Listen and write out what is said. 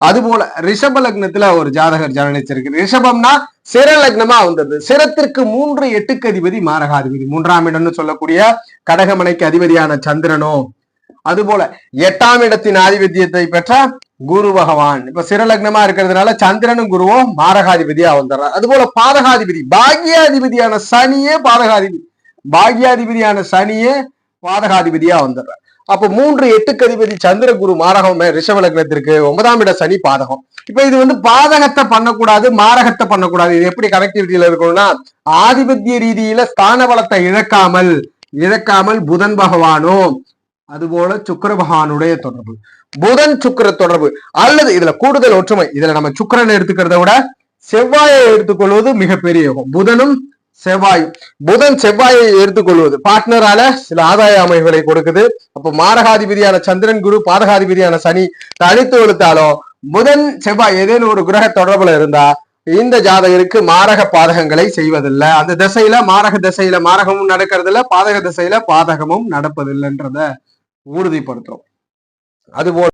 அதுபோல ரிஷப லக்னத்துல ஒரு ஜாதகர் ஜனனிச்சிருக்கு. ரிஷபம்னா சிர லக்னமா வந்தது. சிரத்திற்கு 3 8க்கு அதிபதி மாரகாதிபதி, 3ஆம் இடம்னு சொல்லக்கூடிய கடகமனைக்கு அதிபதியான சந்திரனோ, அதுபோல 8ஆம் இடத்தின் ஆதிபத்தியத்தை பெற்ற குரு பகவான் இப்ப சிர லக்னமா இருக்கிறதுனால சந்திரனும் குருவும் மாரகாதிபதியா வந்துடுறார். அதுபோல பாதகாதிபதி பாக்யாதிபதியான சனியே பாதகாதிபதியா வந்துடுறார். அப்ப 3 8க்கு அதிபதி சந்திர குரு மாரகம் ரிஷப லக்னத்திற்கு, 9ஆம் இட சனி பாதகம். இப்ப இது பாதகத்தை பண்ணக்கூடாது, மாரகத்தை பண்ணக்கூடாது. இது எப்படி கனெக்டிவிட்டியில இருக்கணும்னா, ஆதிபத்திய ரீதியில ஸ்தான பலத்தை இழக்காமல் புதன் பகவானோ, அதுபோல சுக்கிர பகவானுடைய தொடர்பு, புதன் சுக்கிர தொடர்பு, அல்லது இதுல கூடுதல் ஒற்றுமை, இதுல நம்ம சுக்கிரன் எடுத்துக்கிறத விட செவ்வாயை எடுத்துக்கொள்வது மிகப்பெரிய யோகம். புதன் செவ்வாயை எடுத்துக்கொள்வது பார்ட்னரால சில ஆதாய அமைப்புகளை கொடுக்குது. அப்ப மாரகாதிபதியான சந்திரன் குரு, பாதகாதிபதியான சனி தனித்து கொடுத்தாலும் புதன் செவ்வாய் ஏதேனும் ஒரு கிரக தொடர்புல இருந்தா இந்த ஜாதகருக்கு மாரக பாதகங்களை செய்வதில்லை. அந்த திசையில மாரக திசையில மாரகமும் நடக்கிறது இல்ல, பாதக திசையில பாதகமும் நடப்பதில்லைன்றத உறுதிப்படுத்துறோம். அதுபோல